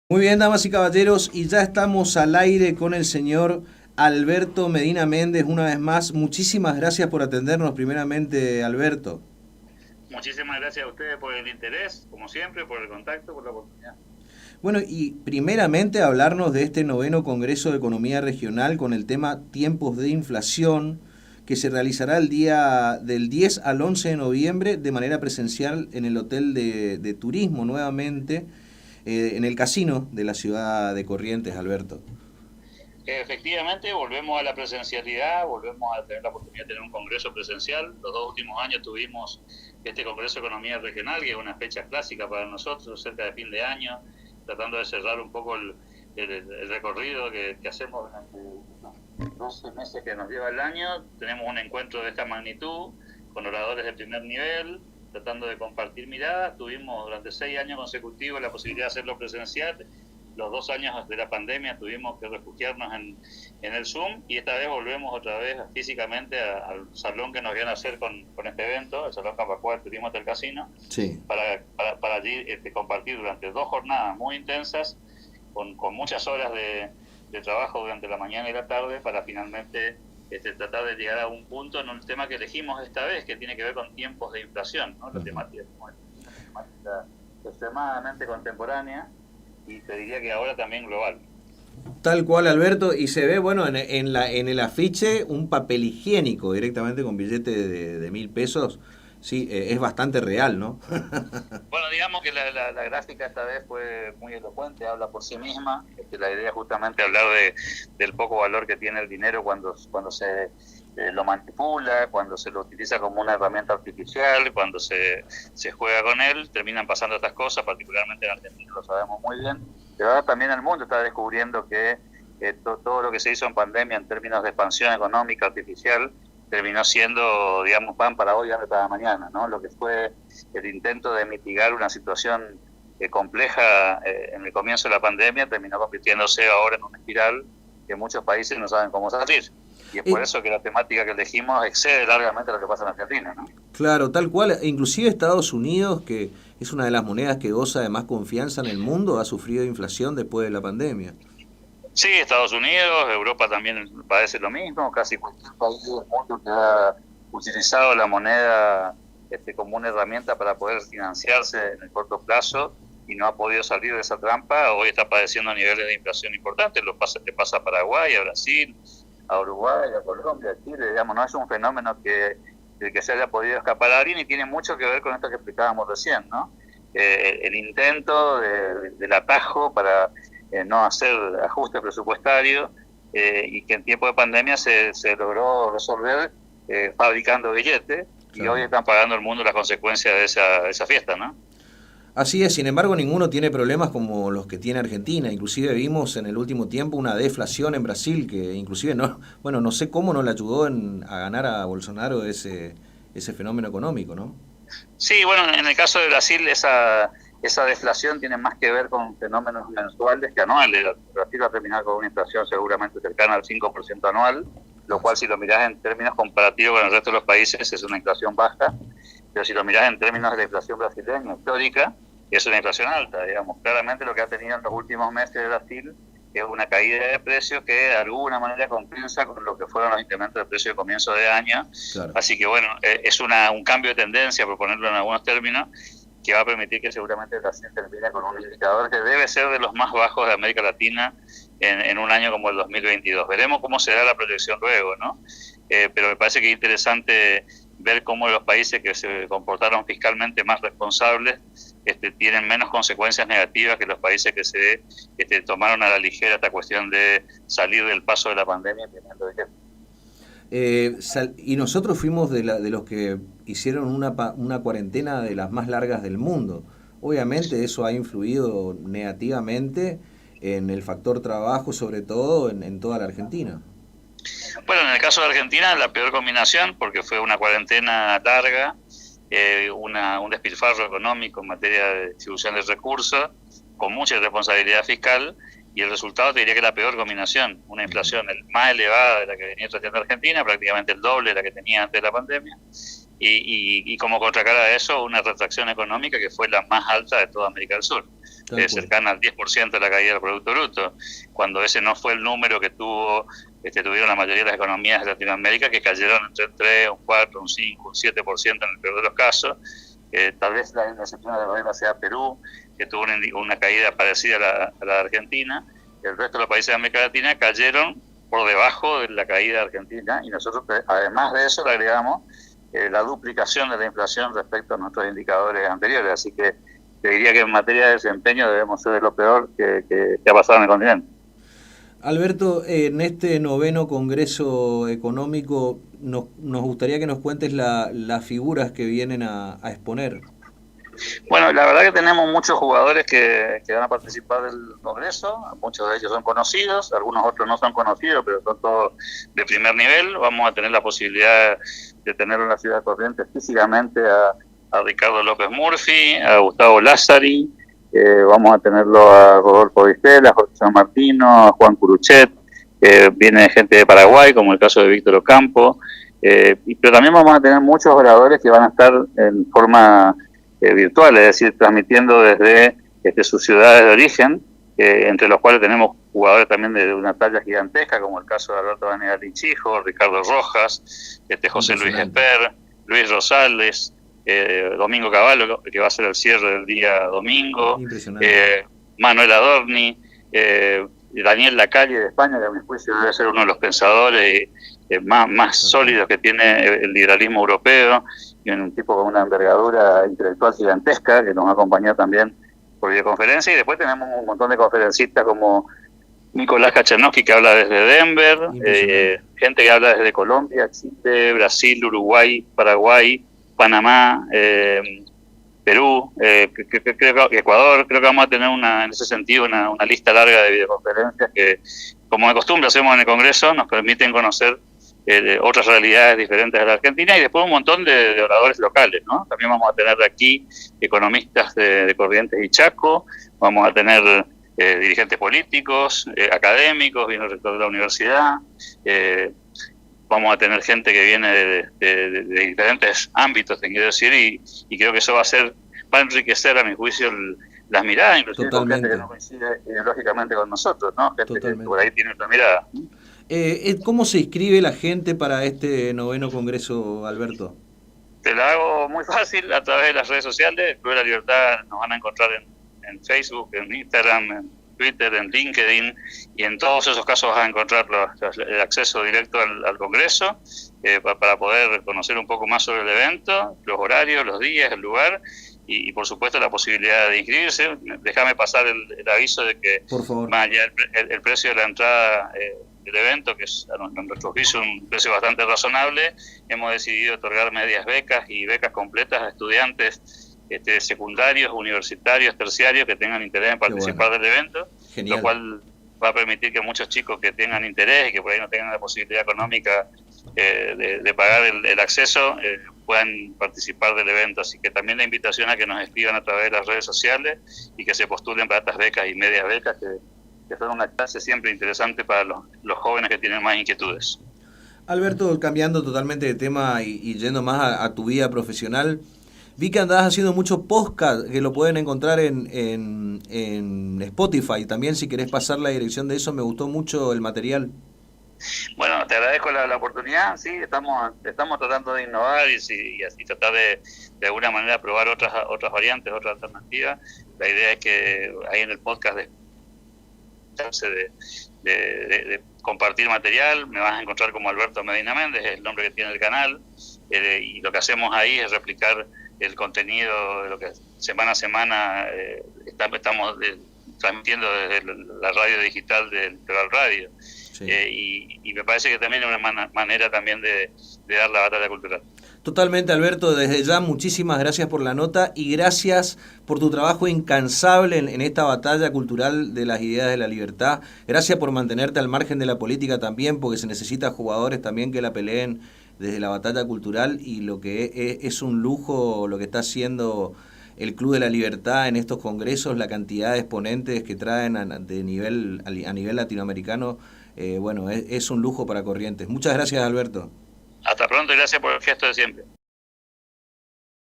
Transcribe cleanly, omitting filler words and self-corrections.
Muy bien, damas y caballeros, y ya estamos al aire con el señor Alberto Medina Méndez una vez más. Muchísimas gracias por atendernos primeramente, Alberto. Muchísimas gracias a ustedes por el interés, como siempre, por el contacto, por la oportunidad. Bueno, y primeramente hablarnos de este noveno Congreso de Economía Regional con el tema tiempos de inflación, que se realizará el día del 10 al 11 de noviembre de manera presencial en el Hotel de Turismo nuevamente, en el casino de la ciudad de Corrientes, Alberto. Efectivamente, volvemos a la presencialidad, volvemos a tener la oportunidad de tener un congreso presencial. Los dos últimos años tuvimos este Congreso de Economía Regional, que es una fecha clásica para nosotros, cerca de fin de año, tratando de cerrar un poco el recorrido que hacemos durante 12 meses que nos lleva el año. Tenemos un encuentro de esta magnitud, con oradores de primer nivel, tratando de compartir miradas. Tuvimos durante 6 años consecutivos la posibilidad de hacerlo presencial. Los 2 años de la pandemia tuvimos que refugiarnos en el Zoom, y esta vez volvemos otra vez físicamente al salón que nos viene a hacer con este evento, el Salón Cambacuá del Turismo del Casino, Sí. para allí compartir durante 2 jornadas muy intensas, con muchas horas de trabajo durante la mañana y la tarde, para finalmente tratar de llegar a un punto en un tema que elegimos esta vez, que tiene que ver con tiempos de inflación, ¿no? La temática es una temática extremadamente contemporánea, y te diría que ahora también global. Tal cual, Alberto, y se ve, bueno, en el afiche un papel higiénico directamente con billete de 1.000 pesos. Sí, es bastante real, ¿no? Bueno, digamos que la gráfica esta vez fue muy elocuente, habla por sí misma. La idea es justamente hablar del poco valor que tiene el dinero cuando se lo manipula, cuando se lo utiliza como una herramienta artificial, cuando se juega con él. Terminan pasando estas cosas, particularmente en Argentina, lo sabemos muy bien. Pero ahora también el mundo está descubriendo que todo lo que se hizo en pandemia en términos de expansión económica artificial terminó siendo, digamos, pan para hoy, hambre para mañana, ¿no? Lo que fue el intento de mitigar una situación compleja en el comienzo de la pandemia terminó convirtiéndose ahora en una espiral que muchos países no saben cómo salir. Y es por Eh, eso que la temática que elegimos excede largamente lo que pasa en Argentina, ¿no? claro, tal cual. Inclusive Estados Unidos, que es una de las monedas que goza de más confianza en el mundo, ha sufrido inflación después de la pandemia. Sí, Estados Unidos, Europa también padece lo mismo, casi cualquier país del mundo que ha utilizado la moneda como una herramienta para poder financiarse en el corto plazo y no ha podido salir de esa trampa, hoy está padeciendo niveles de inflación importantes. Le pasa a Paraguay, a Brasil, a Uruguay, a Colombia, a Chile. Digamos, no es un fenómeno del que se haya podido escapar a alguien, y tiene mucho que ver con esto que explicábamos recién, ¿no? El intento del atajo para no hacer ajuste presupuestario, y que en tiempo de pandemia se logró resolver fabricando billetes, y hoy Claro. están pagando el mundo las consecuencias de esa fiesta, ¿no? Así es, sin embargo, ninguno tiene problemas como los que tiene Argentina. Inclusive vimos en el último tiempo una deflación en Brasil que inclusive no, bueno, no sé cómo no le ayudó a ganar a Bolsonaro ese fenómeno económico, ¿no? Sí, bueno, en el caso de Brasil, esa deflación tiene más que ver con fenómenos mensuales que anuales. Brasil va a terminar con una inflación seguramente cercana al 5% anual, lo cual, si lo mirás en términos comparativos con el resto de los países, es una inflación baja. Pero si lo mirás en términos de la inflación brasileña histórica, es una inflación alta. Digamos, claramente lo que ha tenido en los últimos meses de Brasil es una caída de precios que de alguna manera compensa con lo que fueron los incrementos de precio de comienzo de año. Claro. Así que bueno, es un cambio de tendencia, por ponerlo en algunos términos, que va a permitir que seguramente Brasil termine con un indicador que debe ser de los más bajos de América Latina en un año como el 2022. Veremos cómo será la proyección luego, ¿no? Pero me parece que es interesante ver cómo los países que se comportaron fiscalmente más responsables tienen menos consecuencias negativas que los países que se tomaron a la ligera esta cuestión de salir del paso de la pandemia. Y nosotros fuimos de los que hicieron una cuarentena de las más largas del mundo. Obviamente eso ha influido negativamente en el factor trabajo, sobre todo en toda la Argentina. Bueno, en el caso de Argentina, la peor combinación, porque fue una cuarentena larga, un despilfarro económico en materia de distribución de recursos, con mucha responsabilidad fiscal, y el resultado te diría que es la peor combinación, una inflación más elevada de la que venía tratando Argentina, prácticamente el doble de la que tenía antes de la pandemia, y como contracara a eso, una retracción económica que fue la más alta de toda América del Sur, cercana al 10% de la caída del Producto Bruto, cuando ese no fue el número que tuvieron la mayoría de las economías de Latinoamérica, que cayeron entre un 3, un 4, un 5, un 7% en el peor de los casos. Tal vez la excepción de la gobierno sea Perú, que tuvo una caída parecida a la de Argentina. El resto de los países de América Latina cayeron por debajo de la caída de Argentina, y nosotros, además de eso, le agregamos la duplicación de la inflación respecto a nuestros indicadores anteriores. Así que te diría que en materia de desempeño debemos ser de lo peor que ha pasado en el continente. Alberto, en este 9º Congreso Económico nos gustaría que nos cuentes las figuras que vienen a exponer. Bueno, la verdad que tenemos muchos jugadores que van a participar del Congreso, muchos de ellos son conocidos, algunos otros no son conocidos, pero son todos de primer nivel. Vamos a tener la posibilidad de tener en la ciudad de Corrientes físicamente a Ricardo López Murphy, a Gustavo Lázari, vamos a tenerlo a Rodolfo Vistela, a Jorge San Martino, a Juan Curuchet, viene gente de Paraguay, como el caso de Víctor Ocampo, pero también vamos a tener muchos oradores que van a estar en forma virtual, es decir, transmitiendo desde sus ciudades de origen, entre los cuales tenemos jugadores también de una talla gigantesca, como el caso de Alberto Vanegas Lichijo, Ricardo Rojas, José Luis Esper, Luis Rosales, Domingo Cavallo, que va a ser el cierre del día domingo, Manuel Adorni, Daniel Lacalle de España, que a mi juicio debe ser uno de los pensadores más sólidos que tiene el liberalismo europeo, y un tipo con una envergadura intelectual gigantesca, que nos va a acompañar también por videoconferencia. Y después tenemos un montón de conferencistas como Nicolás Kachanowski, que habla desde Denver, gente que habla desde Colombia, Chile, Brasil, Uruguay, Paraguay, Panamá, Perú, creo que Ecuador. Creo que vamos a tener en ese sentido una lista larga de videoconferencias que, como de costumbre hacemos en el Congreso, nos permiten conocer otras realidades diferentes de la Argentina, y después un montón de oradores locales, ¿no? También vamos a tener aquí economistas de Corrientes y Chaco, vamos a tener dirigentes políticos, académicos, viene el rector de la universidad, vamos a tener gente que viene de diferentes ámbitos, te quiero decir, y creo que eso va a enriquecer, a mi juicio, las miradas, inclusive con gente que no coincide ideológicamente con nosotros, ¿no? Gente que por ahí tiene otra mirada. ¿Cómo se inscribe la gente para este 9º Congreso, Alberto? Te la hago muy fácil, a través de las redes sociales. Club de la Libertad nos van a encontrar en Facebook, en Instagram, en Twitter, en LinkedIn, y en todos esos casos vas a encontrar el acceso directo al Congreso, para poder conocer un poco más sobre el evento, los horarios, los días, el lugar, y por supuesto la posibilidad de inscribirse. Déjame pasar el aviso de que, más allá el precio de la entrada del evento, que es a nuestro juicio un precio bastante razonable, hemos decidido otorgar medias becas y becas completas a estudiantes secundarios, universitarios, terciarios que tengan interés en participar del evento. Genial. Lo cual va a permitir que muchos chicos que tengan interés y que por ahí no tengan la posibilidad económica de pagar el acceso puedan participar del evento. Así que también la invitación a que nos escriban a través de las redes sociales y que se postulen para estas becas y medias becas, que son una clase siempre interesante para los jóvenes que tienen más inquietudes. Alberto, cambiando totalmente de tema y yendo más a tu vida profesional, vi que andabas haciendo mucho podcast, que lo pueden encontrar en Spotify. También, si querés pasar la dirección de eso, me gustó mucho el material. Bueno, te agradezco la oportunidad. Sí, estamos tratando de innovar y así tratar de alguna manera probar otras variantes, otras alternativas. La idea es que ahí en el podcast de compartir material, me vas a encontrar como Alberto Medina Méndez, es el nombre que tiene el canal, y lo que hacemos ahí es replicar el contenido de lo que semana a semana estamos transmitiendo desde la radio digital del Litoral Radio. Sí. Y me parece que también es una manera también de dar la batalla cultural. Totalmente, Alberto, desde ya muchísimas gracias por la nota y gracias por tu trabajo incansable en esta batalla cultural de las ideas de la libertad. Gracias por mantenerte al margen de la política también, porque se necesita jugadores también que la peleen desde la batalla cultural, y lo que es un lujo lo que está haciendo el Club de la Libertad en estos congresos, la cantidad de exponentes que traen a nivel latinoamericano. Bueno, es un lujo para Corrientes. Muchas gracias, Alberto. Hasta pronto y gracias por el gesto de siempre.